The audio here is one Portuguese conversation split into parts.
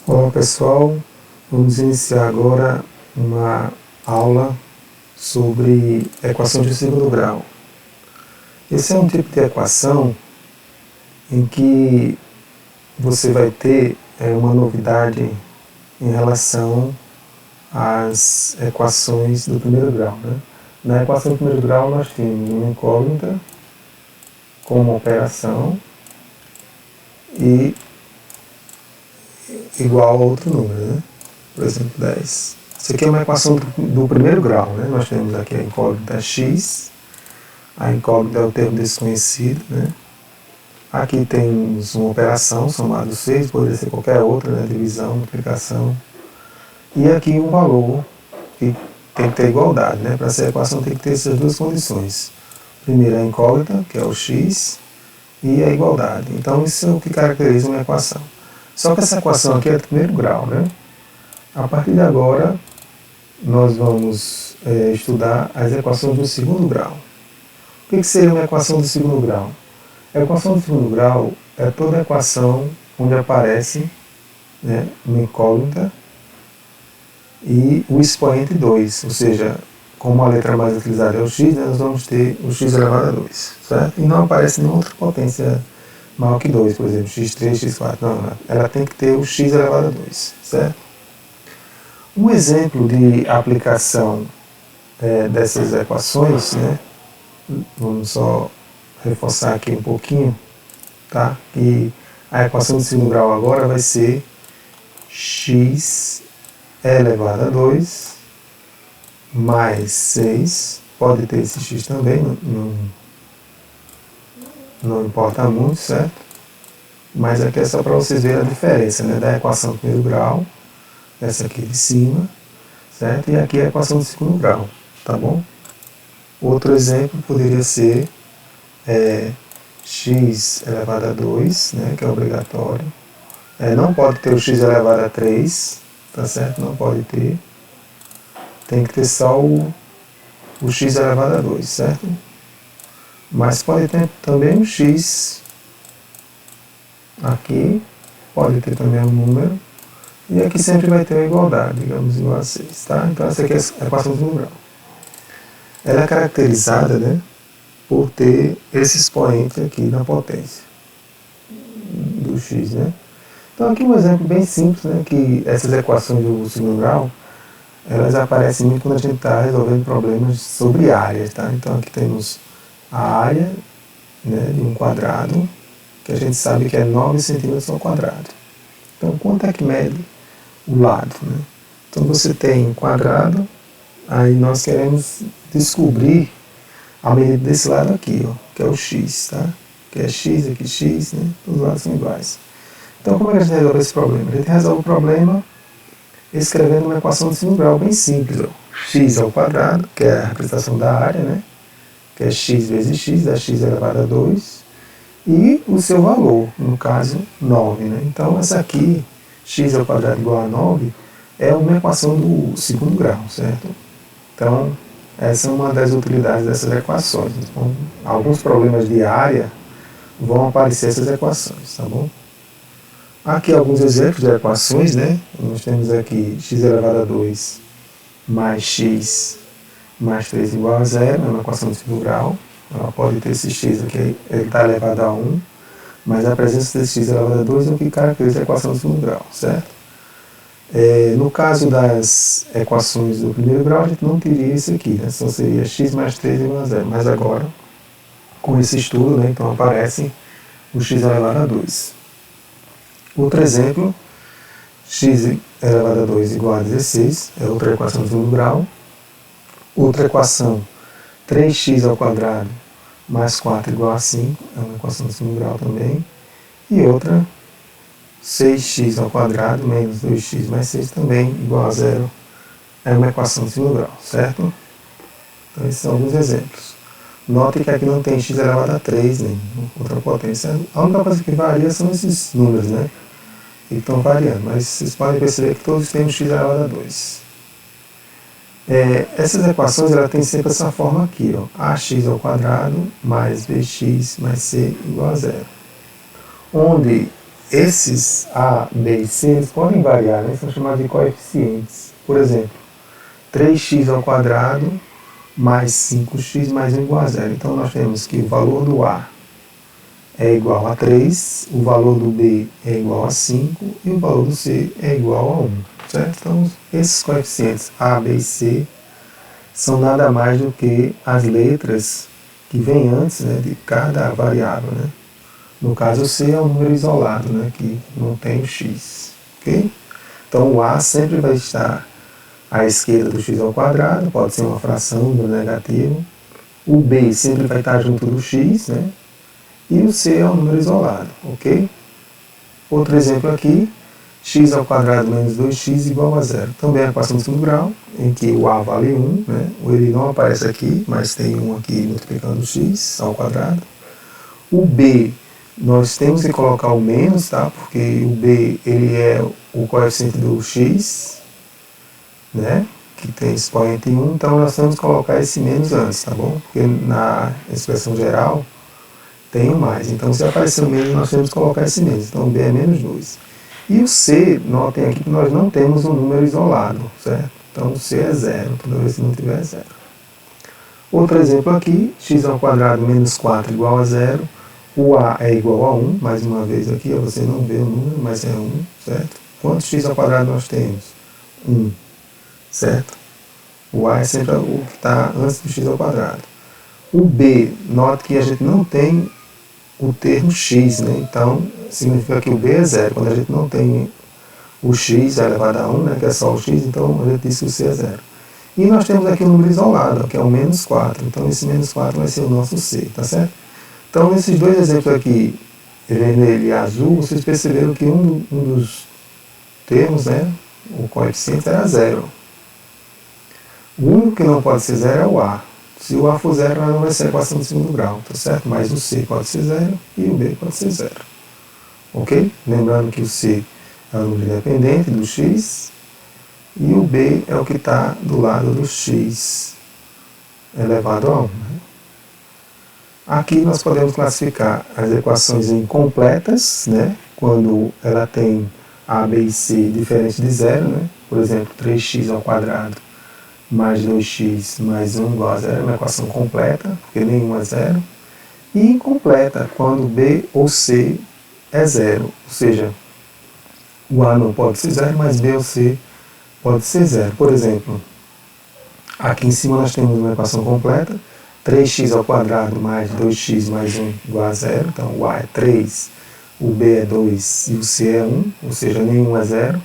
Olá pessoal, vamos iniciar agora uma aula sobre equações de segundo grau. Esse é um tipo de equação em que você vai ter uma novidade em relação às equações do primeiro grau. Na equação do primeiro grau nós temos uma incógnita com uma operação e igual a outro número, por exemplo 10. Isso aqui é uma equação do primeiro grau. Nós temos aqui a incógnita x, a incógnita é o termo desconhecido. Aqui temos uma operação, somado 6, poderia ser qualquer outra, divisão, multiplicação. E aqui um valor que tem que ter igualdade. Para essa equação tem que ter essas duas condições. Primeiro a incógnita, que é o x, e a igualdade. Então isso é o que caracteriza uma equação. Só que essa equação aqui é do primeiro grau. A partir de agora, nós vamos estudar as equações do segundo grau. O que seria uma equação do segundo grau? A equação do segundo grau é toda equação onde aparece uma incógnita e o expoente 2, ou seja, como a letra mais utilizada é o x, nós vamos ter o x elevado a 2, certo? E não aparece nenhuma outra potência maior que 2, por exemplo, x3, x4, não, ela tem que ter o x elevado a 2, certo? Um exemplo de aplicação dessas equações, vamos só reforçar aqui um pouquinho, tá? Que a equação de segundo grau agora vai ser x elevado a 2 mais 6, pode ter esse x também, não importa muito, certo? Mas aqui é só para vocês verem a diferença da equação do primeiro grau, essa aqui de cima, certo? E aqui é a equação do segundo grau, tá bom? Outro exemplo poderia ser x elevado a 2, que é obrigatório. Não pode ter o x elevado a 3, tá certo? Não pode ter. Tem que ter só o x elevado a 2, certo? Mas pode ter também um x aqui, pode ter também um número, e aqui sempre vai ter uma igualdade, digamos, igual a 6, tá? Então essa aqui é a equação do segundo grau. Ela é caracterizada, por ter esse expoente aqui na potência do x, Então aqui um exemplo bem simples, que essas equações do segundo grau, elas aparecem muito quando a gente está resolvendo problemas sobre áreas, tá? Então aqui temos a área de um quadrado, que a gente sabe que é 9 centímetros ao quadrado. Então quanto é que mede o lado? Então você tem um quadrado, aí nós queremos descobrir a medida desse lado aqui, que é o x, tá? Que é x, aqui x, os lados são iguais. Então como é que a gente resolve esse problema? A gente resolve o problema escrevendo uma equação de segundo grau bem simples. X ao quadrado, que é a representação da área, que é x vezes x, dá x elevado a 2, e o seu valor, no caso 9. Então essa aqui, x ao quadrado igual a 9, é uma equação do segundo grau, certo? Então essa é uma das utilidades dessas equações. Então, alguns problemas de área vão aparecer essas equações, tá bom? Aqui alguns exemplos de equações, Nós temos aqui x elevado a 2 mais x mais 3 igual a 0, é uma equação de segundo grau. Ela pode ter esse x aqui, ele está elevado a 1, mas a presença desse x elevado a 2 é o que caracteriza a equação de segundo grau, certo? No caso das equações do primeiro grau, a gente não teria isso aqui, Só seria x mais 3 igual a 0. Mas agora, com esse estudo, então aparece o x elevado a 2. Outro exemplo, x elevado a 2 igual a 16, é outra equação do segundo grau. Outra equação, 3x ao quadrado mais 4 igual a 5, é uma equação do segundo grau também. E outra, 6x ao quadrado menos 2x mais 6 também igual a 0, é uma equação de segundo grau, certo? Então esses são alguns exemplos. Note que aqui não tem x elevado a 3, nem outra potência. A única coisa que varia são esses números, que estão variando, mas vocês podem perceber que todos têm um x elevado a 2. Essas equações ela têm sempre essa forma aqui, ax ao quadrado mais bx mais c igual a 0. Onde esses A, B e C eles podem variar, né? São chamados de coeficientes. Por exemplo, 3x ao quadrado mais 5x mais 1 igual a zero. Então nós temos que o valor do A é igual a 3, o valor do B é igual a 5 e o valor do C é igual a 1. Certo? Então esses coeficientes A, B e C são nada mais do que as letras que vêm antes, né, de cada variável. Né? No caso, o C é um número isolado, né, que não tem o x. Okay? Então o A sempre vai estar à esquerda do x ao quadrado, pode ser uma fração, um número negativo. O B sempre vai estar junto do x, né? E o C é um número isolado, ok? Outro exemplo aqui, x ao quadrado menos 2x igual a zero. Também é a equação de segundo grau, em que o A vale 1, né? Ele não aparece aqui, mas tem 1 aqui multiplicando o x ao quadrado. O B, nós temos que colocar o menos, tá? Porque o B ele é o coeficiente do x, né? Que tem expoente 1, então nós temos que colocar esse menos antes, tá bom? Porque na expressão geral tem um mais. Então, se aparecer o menos, nós temos que colocar esse menos. Então, B é menos 2. E o C, notem aqui que nós não temos um número isolado, certo? Então, o C é zero, toda vez que não tiver zero. Outro exemplo aqui, x ao quadrado menos 4 igual a zero. O A é igual a 1, mais uma vez aqui, você não vê o número, mas é 1, certo? Quantos x ao quadrado nós temos? 1, certo? O A é sempre o que está antes do x ao quadrado. O B, note que a gente não tem o termo x, né? Então, significa que o B é zero. Quando a gente não tem o x elevado a 1, né, que é só o x, então a gente diz que o C é zero. E nós temos aqui um número isolado, que é o menos 4. Então, esse menos 4 vai ser o nosso C, tá certo? Então, nesses dois exemplos aqui, vermelho e azul, vocês perceberam que um dos termos, né, o coeficiente era zero. O único que não pode ser zero é o A. Se o A for zero, ela não vai ser a equação de segundo grau, tá certo? Mas o C pode ser zero e o B pode ser zero. Ok? Lembrando que o C é o número independente do x e o B é o que está do lado do x elevado a 1. Né? Aqui nós podemos classificar as equações em completas, né? Quando ela tem A, B e C diferente de zero, né? Por exemplo, 3x ao quadrado mais 2x mais 1 igual a zero, é uma equação completa, porque nenhuma é zero. E incompleta, quando B ou C é zero, ou seja, o A não pode ser zero, mas B ou C pode ser zero. Por exemplo, aqui em cima nós temos uma equação completa, 3x ao quadrado mais 2x mais 1 igual a zero, então o A é 3, o B é 2 e o C é 1, ou seja, nenhum é zero.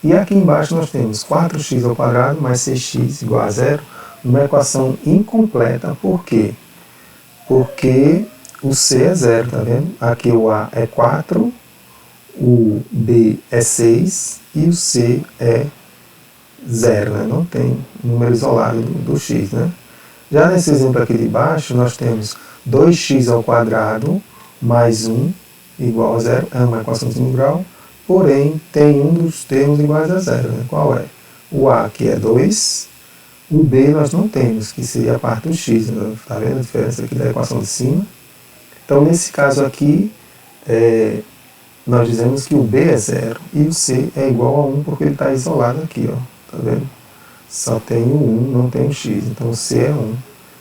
E aqui embaixo nós temos 4x ao quadrado mais 6x igual a zero, uma equação incompleta. Por quê? Porque o C é zero, tá vendo? Aqui o A é 4, o B é 6 e o C é zero, né? Não tem número isolado do x, né? Já nesse exemplo aqui de baixo, nós temos 2x ao quadrado mais 1 igual a zero, é uma equação de segundo grau, porém tem um dos termos iguais a zero, né? Qual é? O A, que é 2, o B nós não temos, que seria a parte do x, né? Está vendo a diferença aqui da equação de cima? Então, nesse caso aqui, nós dizemos que o B é zero e o C é igual a 1 porque ele está isolado aqui, ó. Tá vendo? Só tem o 1, não tem o x, então o C é 1,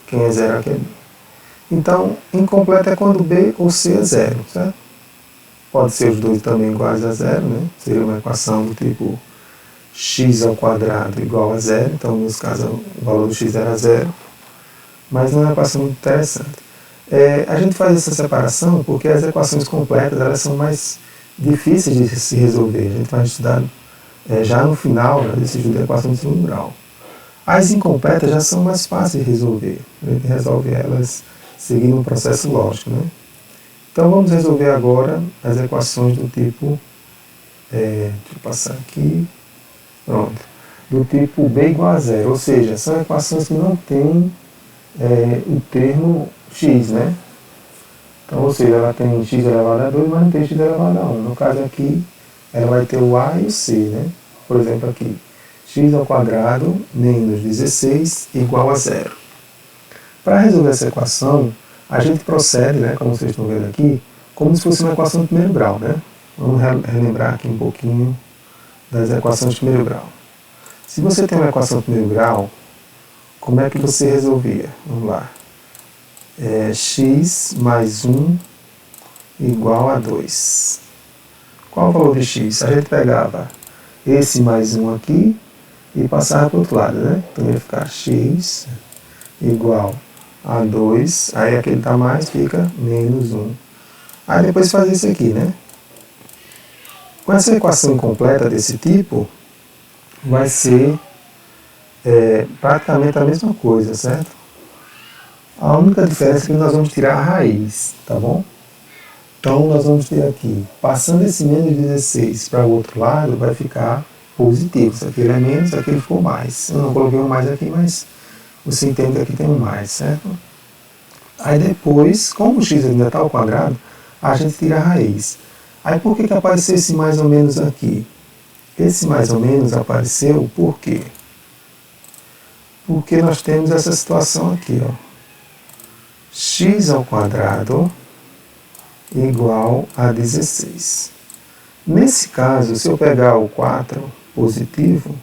quem é zero aqui é B. Então, incompleto é quando B ou C é zero, certo? Pode ser os dois também iguais a zero, né? Seria uma equação do tipo x ao quadrado igual a zero, então nesse caso o valor do x era zero, mas não é uma equação muito interessante. A gente faz essa separação porque as equações completas elas são mais difíceis de se resolver. A gente vai estudar já no final desse estudo da equação de segundo grau. As incompletas já são mais fáceis de resolver. A gente resolve elas seguindo um processo lógico, né? Então vamos resolver agora as equações do tipo, deixa eu passar aqui, pronto, do tipo B igual a zero, ou seja, são equações que não têm o termo x, né? Então, ou seja, ela tem x elevado a 2, mas não tem x elevado a 1. No caso aqui, ela vai ter o A e o C, né? Por exemplo aqui, x ao quadrado menos 16 igual a zero. Para resolver essa equação, a gente procede, né, como vocês estão vendo aqui, como se fosse uma equação de primeiro grau, né? Vamos relembrar aqui um pouquinho das equações de primeiro grau. Se você tem uma equação de primeiro grau, como é que você resolvia? Vamos lá. X mais 1 igual a 2. Qual o valor de x? A gente pegava esse mais 1 aqui e passava para o outro lado, né? Então ia ficar x igual a 2, aí aquele está mais, fica menos 1. Aí depois faz isso aqui, né? Com essa equação incompleta desse tipo, vai ser praticamente a mesma coisa, certo? A única diferença é que nós vamos tirar a raiz, tá bom? Então nós vamos ter aqui, passando esse menos 16 para o outro lado, vai ficar positivo. Se aquele é menos, aquele ficou mais. Eu não coloquei um mais aqui, mas você entende que aqui tem um mais, certo? Aí depois, como o x ainda está ao quadrado, a gente tira a raiz. Aí por que apareceu esse mais ou menos aqui? Esse mais ou menos apareceu por quê? Porque nós temos essa situação aqui, ó. X ao quadrado igual a 16. Nesse caso, se eu pegar o 4 positivo,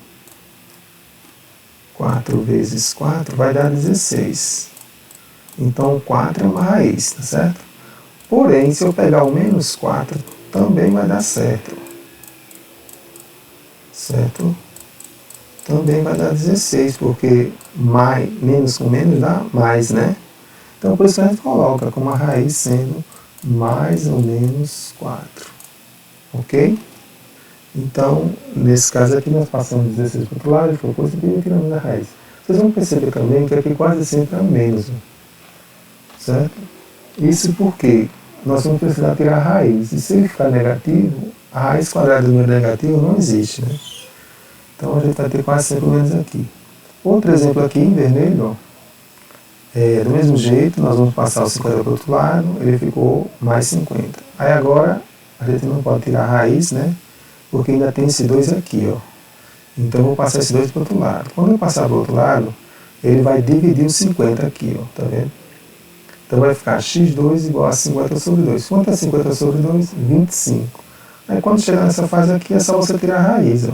4 vezes 4 vai dar 16. Então 4 é uma raiz, tá certo? Porém, se eu pegar o menos 4, também vai dar certo. Certo? Também vai dar 16, porque menos com menos dá mais, né? Então por isso que a gente coloca como a raiz sendo mais ou menos 4. Ok? Então, nesse caso aqui, nós passamos 16 para o outro lado, ficou positivo e tiramos a raiz. Vocês vão perceber também que aqui quase sempre é menos. Certo? Isso porque nós vamos precisar tirar a raiz. E se ele ficar negativo, a raiz quadrada do número negativo não existe, né? Então a gente vai ter quase sempre menos aqui. Outro exemplo aqui em vermelho, ó. Do mesmo jeito, nós vamos passar o 50 para o outro lado, ele ficou mais 50. Aí agora, a gente não pode tirar a raiz, né? Porque ainda tem esse 2 aqui, ó. Então eu vou passar esse 2 para o outro lado. Quando eu passar para o outro lado, ele vai dividir o 50 aqui, ó. Tá vendo? Então vai ficar x2 igual a 50 sobre 2. Quanto é 50 sobre 2? 25. Aí quando chegar nessa fase aqui, é só você tirar a raiz, ó.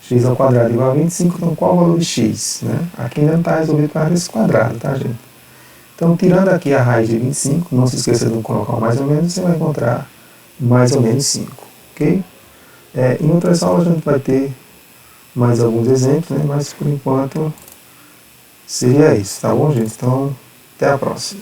X ao quadrado igual a 25, então qual o valor de x? Né? Aqui ainda não está resolvido por causa desse quadrado, tá, gente? Então, tirando aqui a raiz de 25, não se esqueça de colocar o mais ou menos, você vai encontrar mais ou menos 5, ok? Em outras aulas a gente vai ter mais alguns exemplos, né? Mas por enquanto seria isso, tá bom, gente? Então, até a próxima.